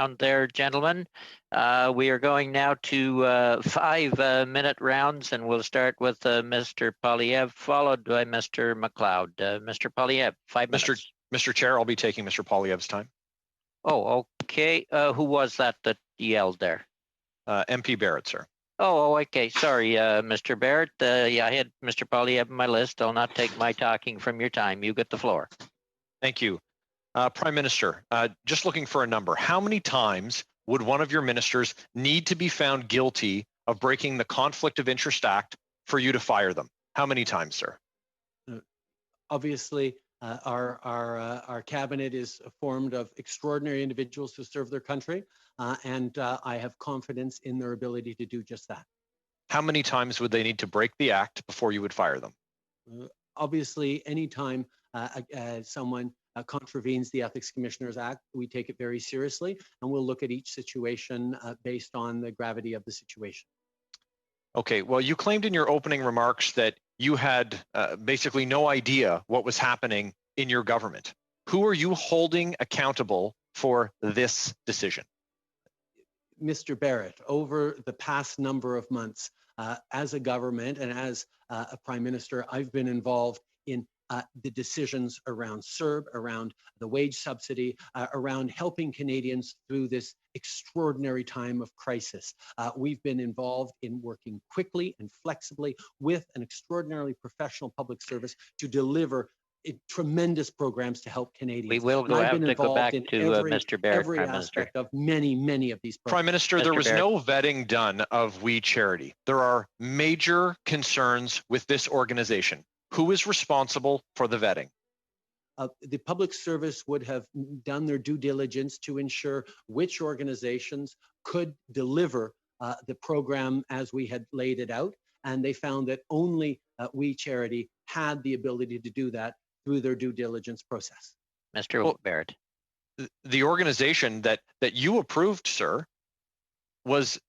round there, gentlemen. We are going now to 5-minute rounds, and we'll start with Mr. Poilievre, followed by Mr. McLeod. Mr. Poilievre, 5 minutes. Mr. Chair, I'll be taking Mr. Poilievre's time. Oh, okay. Who was that yelled there? MP Barrett, sir. Oh, okay. Sorry, Mr. Barrett. Yeah, I had Mr. Poilievre on my list. I'll not take my talking from your time. You get the floor. Thank you. Prime Minister, just looking for a number. How many times would one of your ministers need to be found guilty of breaking the Conflict of Interest Act for you to fire them? How many times, sir? Obviously, our cabinet is formed of extraordinary individuals who serve their country, and I have confidence in their ability to do just that. How many times would they need to break the act before you would fire them? Obviously, anytime someone contravenes the Ethics Commissioners Act, we take it very seriously, and we'll look at each situation based on the gravity of the situation. Okay, well, you claimed in your opening remarks that you had basically no idea what was happening in your government. Who are you holding accountable for this decision? Mr. Barrett, over the past number of months, as a government and as a Prime Minister, I've been involved in the decisions around CERB, around the wage subsidy, around helping Canadians through this extraordinary time of crisis. We've been involved in working quickly and flexibly with an extraordinarily professional public service to deliver tremendous programs to help Canadians. We will have to go back to Mr. Barrett, every Prime aspect Minister. of many of these programs. Prime Minister, Mr. there was Barrett. no vetting done of We Charity. There are major concerns with this organization. Who is responsible for the vetting? The public service would have done their due diligence to ensure which organizations could deliver the program as we had laid it out, and they found that only We Charity had the ability to do that through their due diligence process. Mr. Barrett. The organization that you approved, sir, was,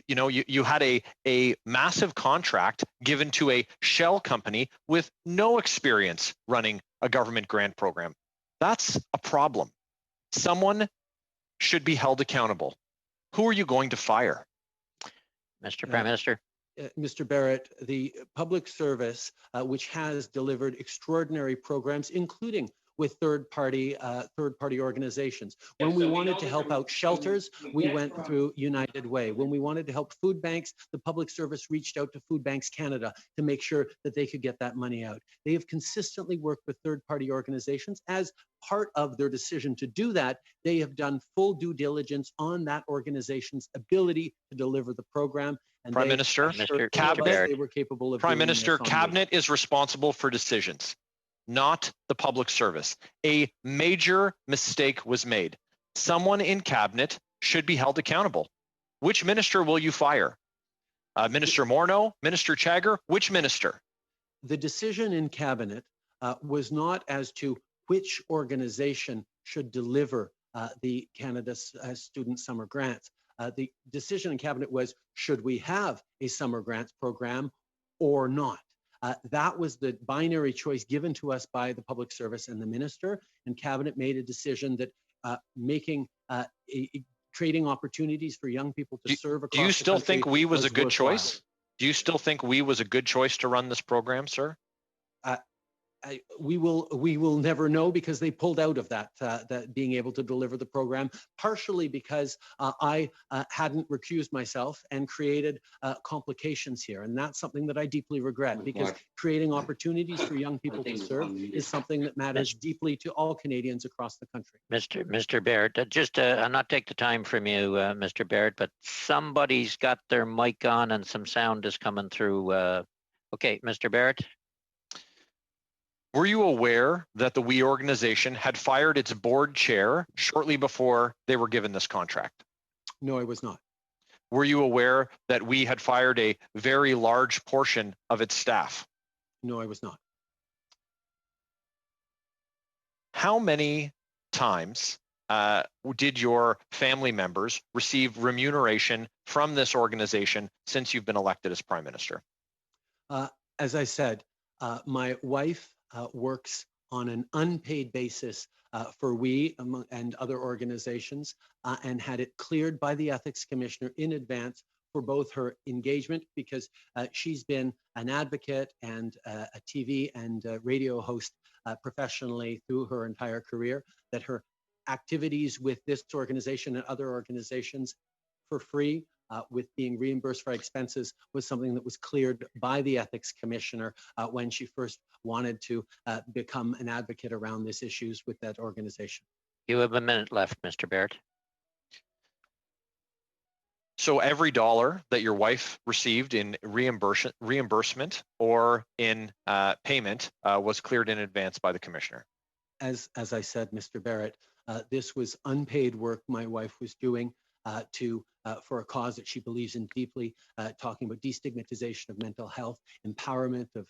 you had a massive contract given to a shell company with no experience running a government grant program. That's a problem. Someone should be held accountable. Who are you going to fire? Mr. Prime Minister. Mr. Barrett, the public service, which has delivered extraordinary programs, including with third-party organizations. When we wanted to help out shelters, we went through United Way. When we wanted to help food banks, the public service reached out to Food Banks Canada to make sure that they could get that money out. They have consistently worked with third-party organizations. As part of their decision to do that, they have done full due diligence on that organization's ability to deliver the program. And Prime Minister, Cabinet, they were capable of Prime Minister, doing Cabinet is responsible for decisions, not the public service. A major mistake was made. Someone in Cabinet should be held accountable. Which minister will you fire? Minister Morneau, Minister Chagger, which minister? The decision in Cabinet was not as to which organization should deliver the Canada Student Summer Grants. The decision in Cabinet was, should we have a summer grants program or not? That was the binary choice given to us by the public service and the minister, and Cabinet made a decision that creating opportunities for young people to serve across the country. Do you still think We was a good worthwhile. choice? Do you still think We was a good choice to run this program, sir? We will never know, because they pulled out of that being able to deliver the program, partially because I hadn't recused myself and created complications here, and that's something that I deeply regret, because creating opportunities for young people to serve is something that matters deeply to all Canadians across the country. Mr. Barrett, I'll not take the time from you, Mr. Barrett, but somebody's got their mic on and some sound is coming through. Okay, Mr. Barrett. Were you aware that the We organization had fired its board chair shortly before they were given this contract? No, I was not. Were you aware that We had fired a very large portion of its staff? No, I was not. How many times did your family members receive remuneration from this organization since you've been elected as Prime Minister? As I said, my wife works on an unpaid basis for we and other organizations, and had it cleared by the Ethics Commissioner in advance for both her engagement, because she's been an advocate and a TV and radio host professionally through her entire career, that her activities with this organization and other organizations for free, with being reimbursed for expenses, was something that was cleared by the Ethics Commissioner when she first wanted to become an advocate around these issues with that organization. You have a minute left, Mr. Barrett. So every dollar that your wife received in reimbursement or in payment was cleared in advance by the commissioner. As I said, Mr. Barrett, this was unpaid work my wife was doing for a cause that she believes in deeply, talking about destigmatization of mental health, empowerment of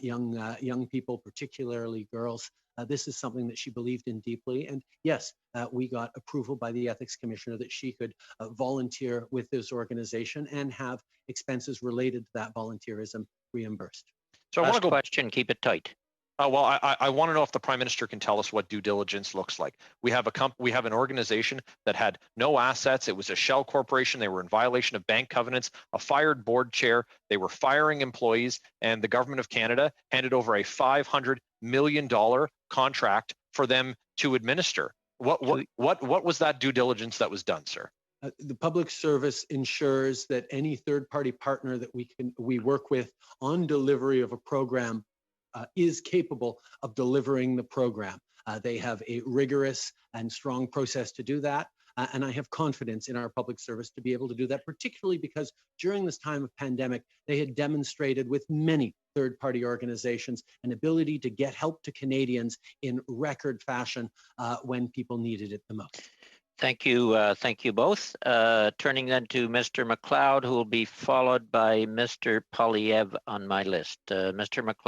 young people, particularly girls. This is something that she believed in deeply. And yes, we got approval by the Ethics Commissioner that she could volunteer with this organization and have expenses related to that volunteerism reimbursed. So I want to go. Question, keep it tight. Well, I want to know if the Prime Minister can tell us what due diligence looks like. We have an organization that had no assets. It was a shell corporation. They were in violation of bank covenants, a fired board chair. They were firing employees, and the Government of Canada handed over a $500 million contract for them to administer. What was that due diligence that was done, sir? The public service ensures that any third-party partner that we work with on delivery of a program is capable of delivering the program. They have a rigorous and strong process to do that. And I have confidence in our public service to be able to do that, particularly because during this time of pandemic, they had demonstrated with many third-party organizations an ability to get help to Canadians in record fashion when people needed it the most. Thank you both. Turning then to Mr. McLeod, who will be followed by Mr. Poilievre on my list. Mr. McLeod.